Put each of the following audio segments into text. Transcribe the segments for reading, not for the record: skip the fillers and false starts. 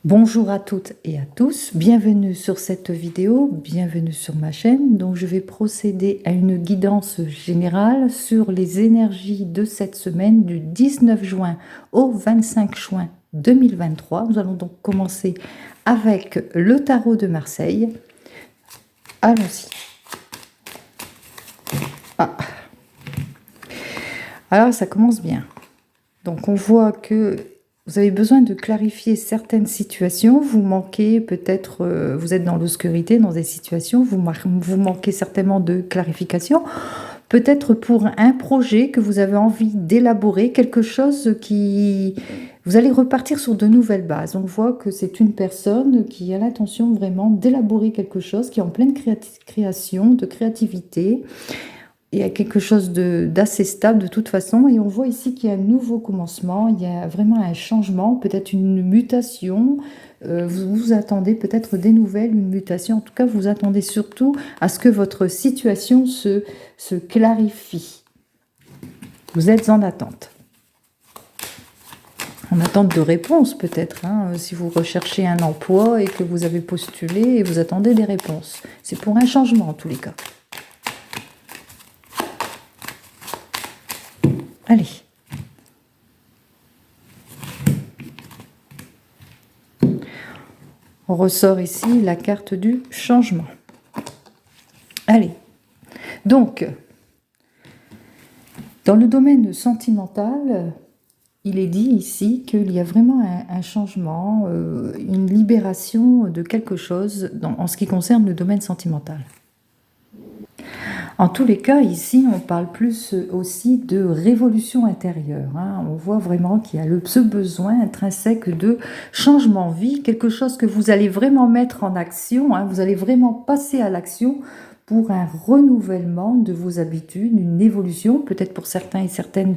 Bonjour à toutes et à tous, bienvenue sur cette vidéo, bienvenue sur ma chaîne. Donc je vais procéder à une guidance générale sur les énergies de cette semaine du 19 juin au 25 juin 2023. Nous allons donc commencer avec le tarot de Marseille. Allons-y. Alors ça commence bien. Donc on voit que vous avez besoin de clarifier certaines situations. Vous manquez peut-être, vous êtes dans l'obscurité, dans des situations, vous manquez certainement de clarification. Peut-être pour un projet que vous avez envie d'élaborer, quelque chose qui... Vous allez repartir sur de nouvelles bases. On voit que c'est une personne qui a l'intention vraiment d'élaborer quelque chose, qui est en pleine création, de créativité. Il y a quelque chose d'assez stable de toute façon, et on voit ici qu'il y a un nouveau commencement, il y a vraiment un changement, peut-être une mutation. Vous attendez peut-être des nouvelles, une mutation. En tout cas, vous attendez surtout à ce que votre situation se clarifie. Vous êtes en attente. En attente de réponse peut-être, hein, si vous recherchez un emploi et que vous avez postulé et vous attendez des réponses. C'est pour un changement en tous les cas. Allez. On ressort ici la carte du changement. Allez. Donc, dans le domaine sentimental, il est dit ici qu'il y a vraiment un changement, une libération de quelque chose en ce qui concerne le domaine sentimental. En tous les cas, ici, on parle plus aussi de révolution intérieure. Hein. On voit vraiment qu'il y a ce besoin intrinsèque de changement de vie, quelque chose que vous allez vraiment mettre en action, hein. Vous allez vraiment passer à l'action pour un renouvellement de vos habitudes, une évolution, peut-être pour certains et certaines,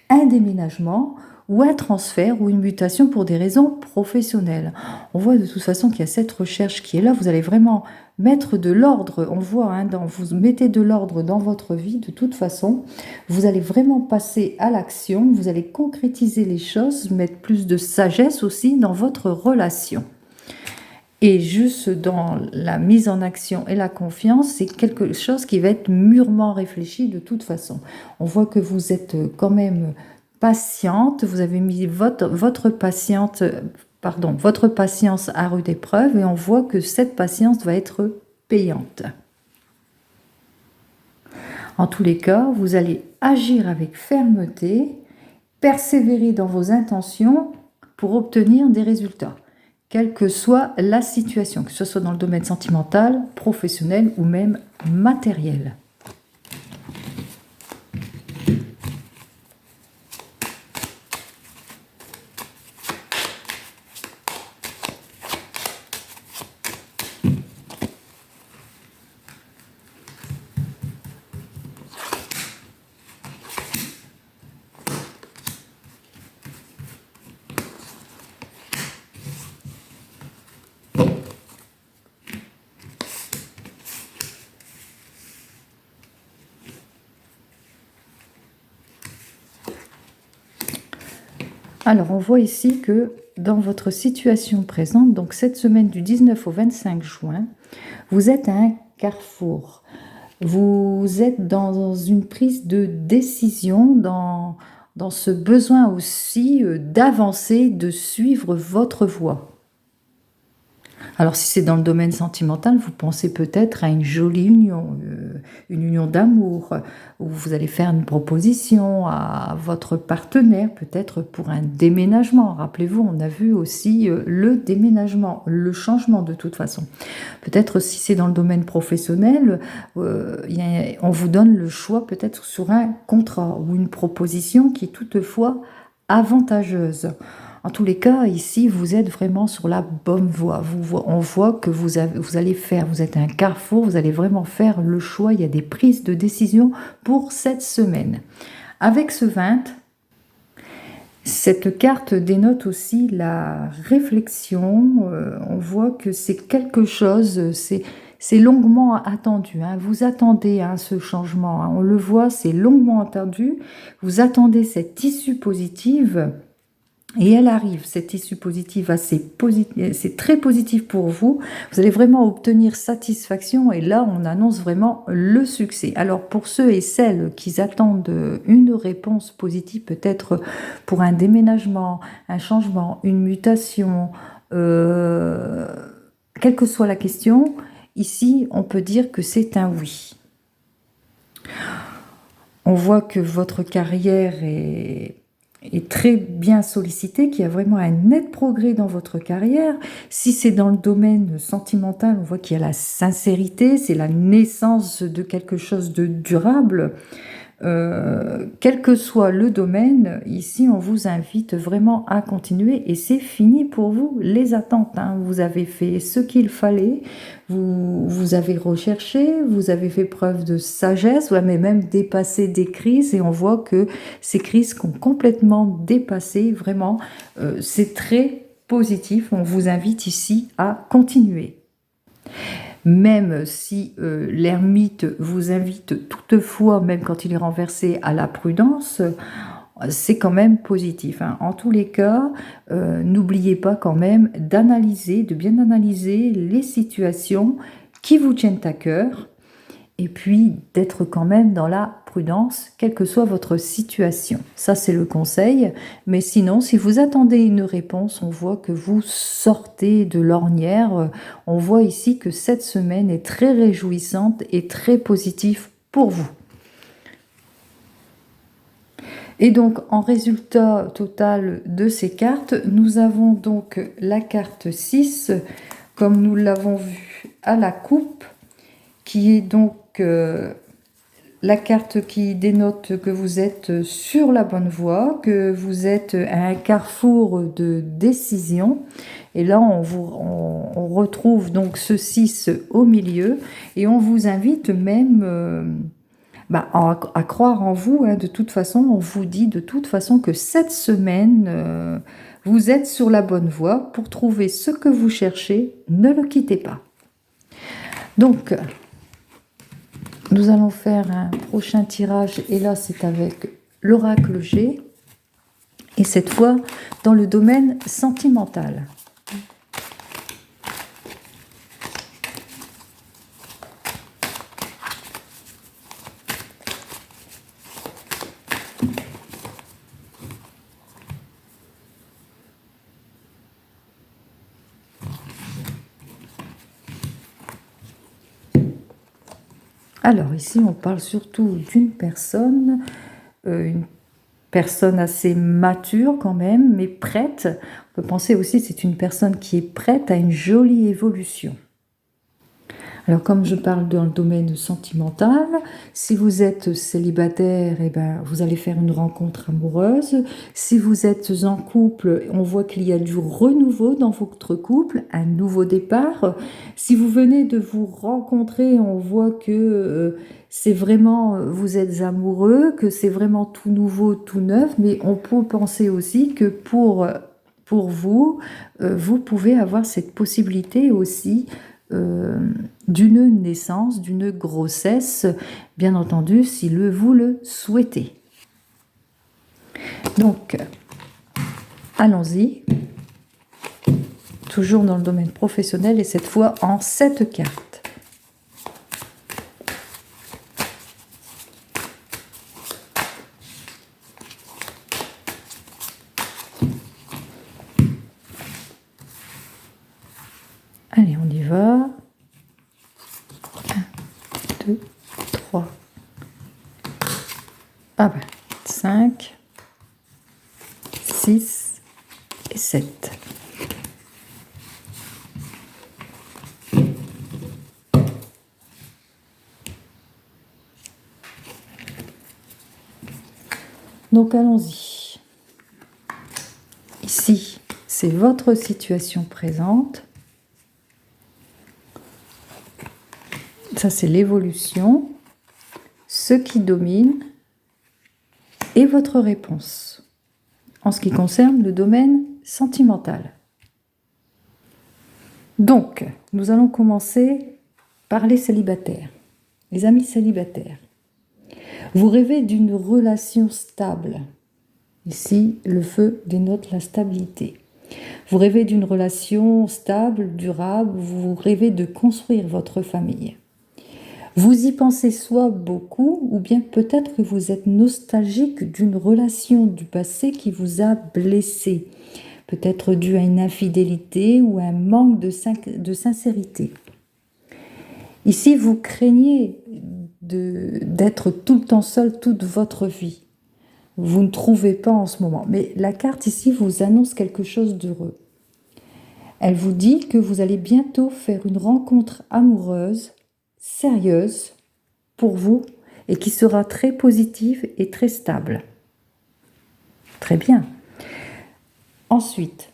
un déménagement ou un transfert ou une mutation pour des raisons professionnelles. On voit de toute façon qu'il y a cette recherche qui est là. Vous allez vraiment mettre de l'ordre. On voit, hein, vous mettez de l'ordre dans votre vie de toute façon. Vous allez vraiment passer à l'action. Vous allez concrétiser les choses, mettre plus de sagesse aussi dans votre relation. Et juste dans la mise en action et la confiance, c'est quelque chose qui va être mûrement réfléchi de toute façon. On voit que vous êtes quand même patiente, vous avez mis votre patience à rude épreuve et on voit que cette patience va être payante. En tous les cas, vous allez agir avec fermeté, persévérer dans vos intentions pour obtenir des résultats, quelle que soit la situation, que ce soit dans le domaine sentimental, professionnel ou même matériel. Alors, on voit ici que dans votre situation présente, donc cette semaine du 19 au 25 juin, vous êtes à un carrefour. Vous êtes dans une prise de décision, dans ce besoin aussi d'avancer, de suivre votre voie. Alors, si c'est dans le domaine sentimental, vous pensez peut-être à une jolie union, une union d'amour, où vous allez faire une proposition à votre partenaire, peut-être pour un déménagement. Rappelez-vous, on a vu aussi le déménagement, le changement de toute façon. Peut-être si c'est dans le domaine professionnel, on vous donne le choix peut-être sur un contrat ou une proposition qui est toutefois avantageuse. En tous les cas, ici, vous êtes vraiment sur la bonne voie. On voit que vous êtes à un carrefour, vous allez vraiment faire le choix. Il y a des prises de décision pour cette semaine. Avec ce 20, cette carte dénote aussi la réflexion. On voit que c'est quelque chose, c'est longuement attendu. Hein. Vous attendez ce changement. Hein. On le voit, c'est longuement attendu. Vous attendez cette issue positive. Et elle arrive, cette issue positive, c'est très positif pour vous. Vous allez vraiment obtenir satisfaction et là, on annonce vraiment le succès. Alors, pour ceux et celles qui attendent une réponse positive, peut-être pour un déménagement, un changement, une mutation, quelle que soit la question, ici, on peut dire que c'est un oui. On voit que votre carrière est très bien sollicitée, qu'il y a vraiment un net progrès dans votre carrière. Si c'est dans le domaine sentimental, on voit qu'il y a la sincérité, c'est la naissance de quelque chose de durable. Quel que soit le domaine, ici on vous invite vraiment à continuer et c'est fini pour vous les attentes, hein. Vous avez fait ce qu'il fallait, vous avez recherché, vous avez fait preuve de sagesse, vous avez même dépassé des crises et on voit que ces crises qui ont complètement dépassé, vraiment, c'est très positif. On vous invite ici à continuer. Même si l'ermite vous invite toutefois, même quand il est renversé, à la prudence, c'est quand même positif, hein. En tous les cas, n'oubliez pas quand même d'analyser, de bien analyser les situations qui vous tiennent à cœur et puis d'être quand même dans la prudence, quelle que soit votre situation. Ça, c'est le conseil. Mais sinon, si vous attendez une réponse, on voit que vous sortez de l'ornière. On voit ici que cette semaine est très réjouissante et très positive pour vous. Et donc, en résultat total de ces cartes, nous avons donc la carte 6, comme nous l'avons vu à la coupe, qui est donc la carte qui dénote que vous êtes sur la bonne voie, que vous êtes à un carrefour de décision. Et là, on retrouve donc ce 6 au milieu et on vous invite même à croire en vous, hein. De toute façon, on vous dit de toute façon que cette semaine, vous êtes sur la bonne voie pour trouver ce que vous cherchez. Ne le quittez pas. Donc, nous allons faire un prochain tirage et là c'est avec l'oracle G et cette fois dans le domaine sentimental. Alors ici on parle surtout d'une personne assez mature quand même, mais prête. On peut penser aussi que c'est une personne qui est prête à une jolie évolution. Alors comme je parle dans le domaine sentimental, si vous êtes célibataire, eh ben, vous allez faire une rencontre amoureuse. Si vous êtes en couple, on voit qu'il y a du renouveau dans votre couple, un nouveau départ. Si vous venez de vous rencontrer, on voit que c'est vraiment, vous êtes amoureux, que c'est vraiment tout nouveau, tout neuf, mais on peut penser aussi que pour vous, vous pouvez avoir cette possibilité aussi d'une naissance, d'une grossesse, bien entendu, si vous le souhaitez. Donc, allons-y. Toujours dans le domaine professionnel et cette fois en 7 cartes. Allez, on y va. 1, 2, 3. 5, 6 et 7. Donc allons-y. Ici, c'est votre situation présente. Ça, c'est l'évolution, ce qui domine et votre réponse en ce qui concerne le domaine sentimental. Donc, nous allons commencer par les célibataires, les amis célibataires. Vous rêvez d'une relation stable, Ici, le feu dénote la stabilité. Vous rêvez d'une relation stable, durable, vous rêvez de construire votre famille. Vous y pensez soit beaucoup, ou bien peut-être que vous êtes nostalgique d'une relation du passé qui vous a blessé, peut-être dû à une infidélité ou à un manque de sincérité. Ici, vous craignez d'être tout le temps seul toute votre vie. Vous ne trouvez pas en ce moment. Mais la carte ici vous annonce quelque chose d'heureux. Elle vous dit que vous allez bientôt faire une rencontre amoureuse, sérieuse, pour vous, et qui sera très positive et très stable. Très bien. Ensuite,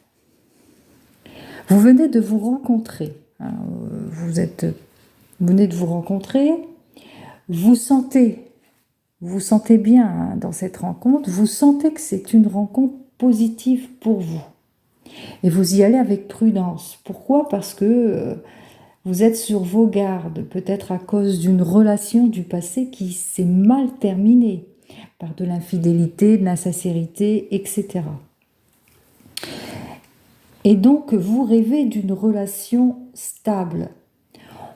vous venez de vous rencontrer. Vous venez de vous rencontrer. Vous sentez bien dans cette rencontre. Vous sentez que c'est une rencontre positive pour vous. Et vous y allez avec prudence. Pourquoi ? Parce que vous êtes sur vos gardes, peut-être à cause d'une relation du passé qui s'est mal terminée, par de l'infidélité, de l'insincérité, etc. Et donc, vous rêvez d'une relation stable.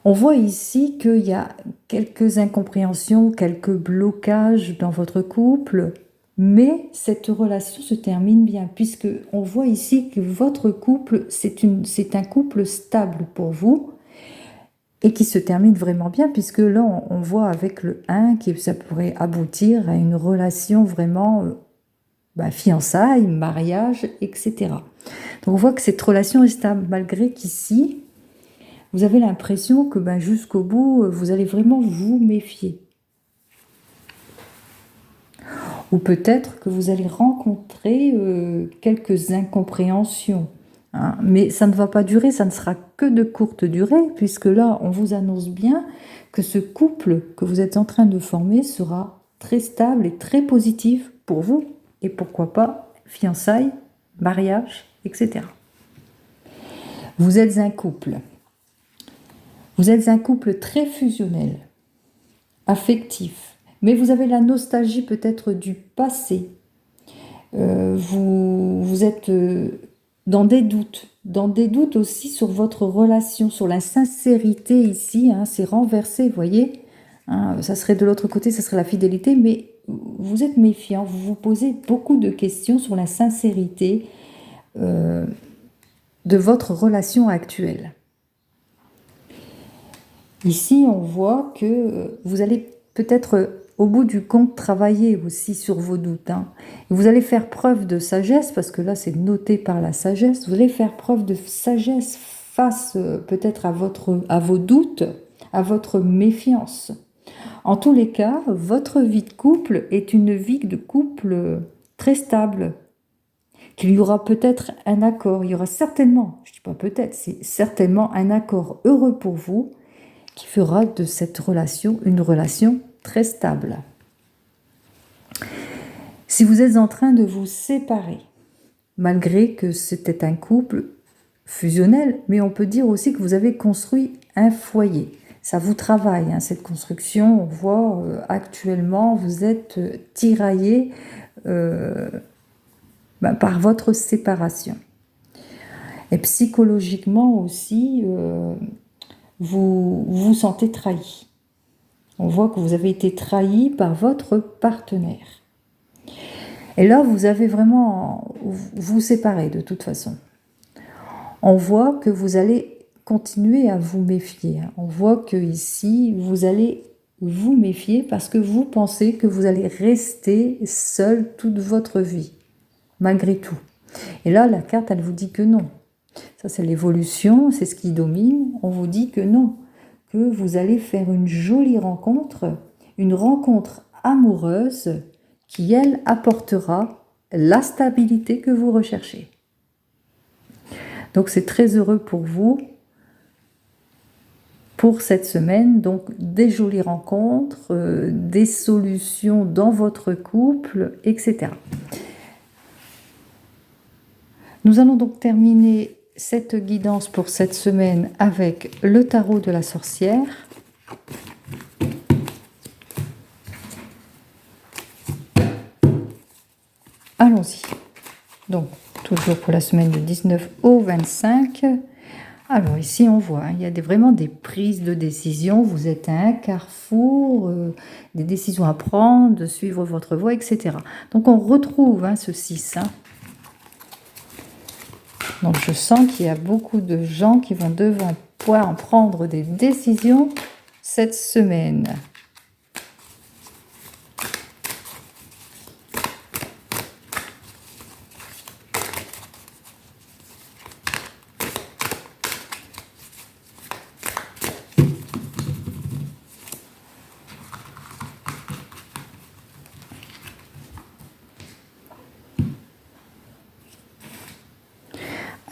On voit ici qu'il y a quelques incompréhensions, quelques blocages dans votre couple, mais cette relation se termine bien, puisque on voit ici que votre couple, c'est un couple stable pour vous, et qui se termine vraiment bien, puisque là, on voit avec le 1 que ça pourrait aboutir à une relation vraiment fiançailles, mariage, etc. Donc on voit que cette relation est stable, malgré qu'ici, vous avez l'impression que jusqu'au bout, vous allez vraiment vous méfier. Ou peut-être que vous allez rencontrer quelques incompréhensions. Mais ça ne va pas durer, ça ne sera que de courte durée, puisque là, on vous annonce bien que ce couple que vous êtes en train de former sera très stable et très positif pour vous, et pourquoi pas fiançailles, mariage, etc. Vous êtes un couple. Vous êtes un couple très fusionnel, affectif, mais vous avez la nostalgie peut-être du passé. Vous êtes dans des doutes aussi sur votre relation, sur la sincérité ici, c'est renversé, vous voyez, ça serait de l'autre côté, ça serait la fidélité, mais vous êtes méfiant, vous vous posez beaucoup de questions sur la sincérité de votre relation actuelle. Ici, on voit que vous allez peut-être au bout du compte travailler aussi sur vos doutes. Vous allez faire preuve de sagesse, parce que là c'est noté par la sagesse, vous allez faire preuve de sagesse face peut-être à vos doutes, à votre méfiance. En tous les cas, votre vie de couple est une vie de couple très stable, qu'il y aura peut-être un accord, il y aura certainement, je ne dis pas peut-être, c'est certainement un accord heureux pour vous, qui fera de cette relation une relation très stable. Si vous êtes en train de vous séparer, malgré que c'était un couple fusionnel, mais on peut dire aussi que vous avez construit un foyer. Ça vous travaille, cette construction. On voit actuellement, vous êtes tiraillé par votre séparation. Et psychologiquement aussi, vous vous sentez trahi. On voit que vous avez été trahi par votre partenaire. Et là, vous avez vraiment vous séparer de toute façon. On voit que vous allez continuer à vous méfier. On voit que ici, vous allez vous méfier parce que vous pensez que vous allez rester seul toute votre vie, malgré tout. Et là, la carte, elle vous dit que non. Ça, c'est l'évolution, c'est ce qui domine. On vous dit que non, que vous allez faire une jolie rencontre, une rencontre amoureuse qui, elle, apportera la stabilité que vous recherchez. Donc, c'est très heureux pour vous, pour cette semaine. Donc, des jolies rencontres, des solutions dans votre couple, etc. Nous allons donc terminer cette guidance pour cette semaine avec le tarot de la sorcière. allons-y. Donc, toujours pour la semaine du 19 au 25. Alors ici, on voit, il y a vraiment des prises de décision. Vous êtes à un carrefour, des décisions à prendre, de suivre votre voie, etc. Donc, on retrouve ce 6. Donc, je sens qu'il y a beaucoup de gens qui vont devoir prendre des décisions cette semaine.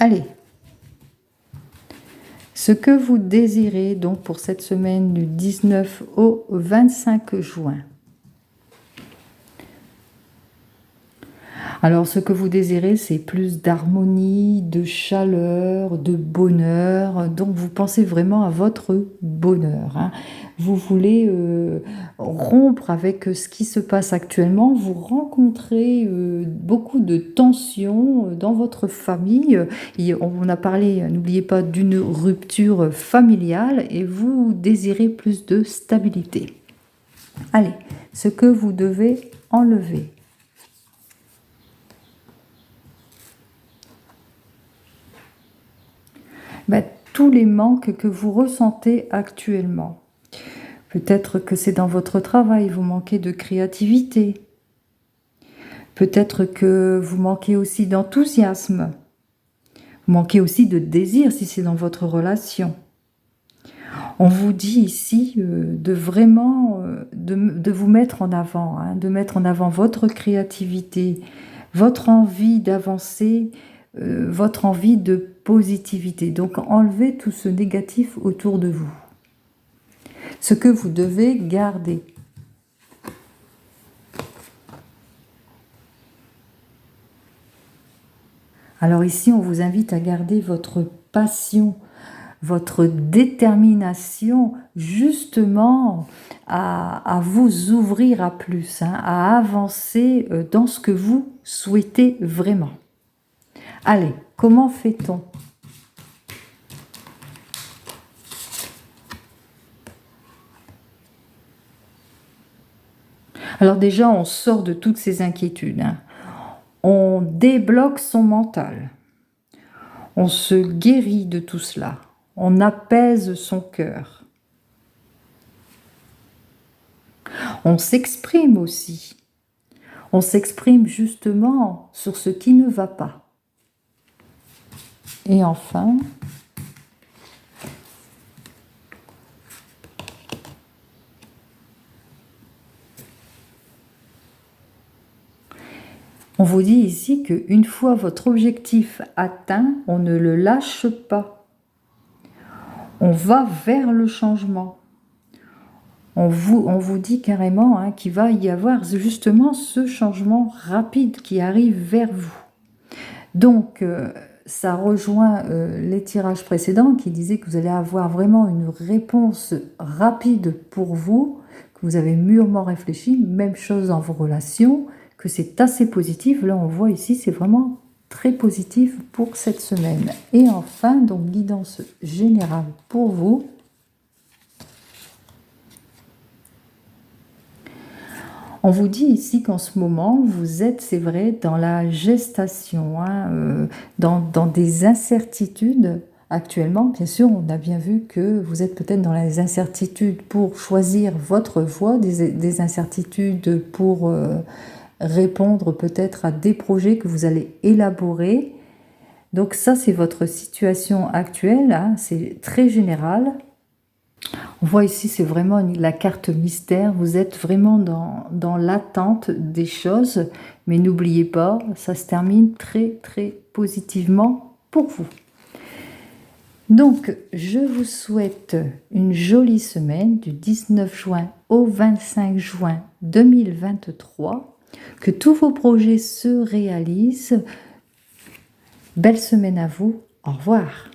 Allez, ce que vous désirez donc pour cette semaine du 19 au 25 juin. Alors, ce que vous désirez, c'est plus d'harmonie, de chaleur, de bonheur. Donc, vous pensez vraiment à votre bonheur. Vous voulez rompre avec ce qui se passe actuellement. Vous rencontrez beaucoup de tensions dans votre famille. On a parlé, n'oubliez pas, d'une rupture familiale et vous désirez plus de stabilité. Allez, ce que vous devez enlever. Tous les manques que vous ressentez actuellement. Peut-être que c'est dans votre travail, vous manquez de créativité. Peut-être que vous manquez aussi d'enthousiasme. Vous manquez aussi de désir si c'est dans votre relation. On vous dit ici de vraiment de vous mettre en avant, de mettre en avant votre créativité, votre envie d'avancer, votre envie de positivité. Donc, enlevez tout ce négatif autour de vous. Ce que vous devez garder. Alors ici, on vous invite à garder votre passion, votre détermination, justement à vous ouvrir à plus, à avancer dans ce que vous souhaitez vraiment. Allez, comment fait-on ? Alors déjà, on sort de toutes ces inquiétudes. On débloque son mental. On se guérit de tout cela. On apaise son cœur. On s'exprime aussi. On s'exprime justement sur ce qui ne va pas. Et enfin, on vous dit ici qu'une fois votre objectif atteint, on ne le lâche pas. On va vers le changement. On vous dit carrément qu'il va y avoir justement ce changement rapide qui arrive vers vous. Donc, ça rejoint les tirages précédents qui disaient que vous allez avoir vraiment une réponse rapide pour vous, que vous avez mûrement réfléchi, même chose dans vos relations, que c'est assez positif. Là, on voit ici, c'est vraiment très positif pour cette semaine. Et enfin, donc, guidance générale pour vous. On vous dit ici qu'en ce moment, vous êtes, c'est vrai, dans la gestation, dans des incertitudes actuellement. Bien sûr, on a bien vu que vous êtes peut-être dans les incertitudes pour choisir votre voie, des incertitudes pour répondre peut-être à des projets que vous allez élaborer. Donc ça, c'est votre situation actuelle, c'est très général. On voit ici, c'est vraiment la carte mystère. Vous êtes vraiment dans l'attente des choses. Mais n'oubliez pas, ça se termine très, très positivement pour vous. Donc, je vous souhaite une jolie semaine du 19 juin au 25 juin 2023. Que tous vos projets se réalisent. Belle semaine à vous. Au revoir.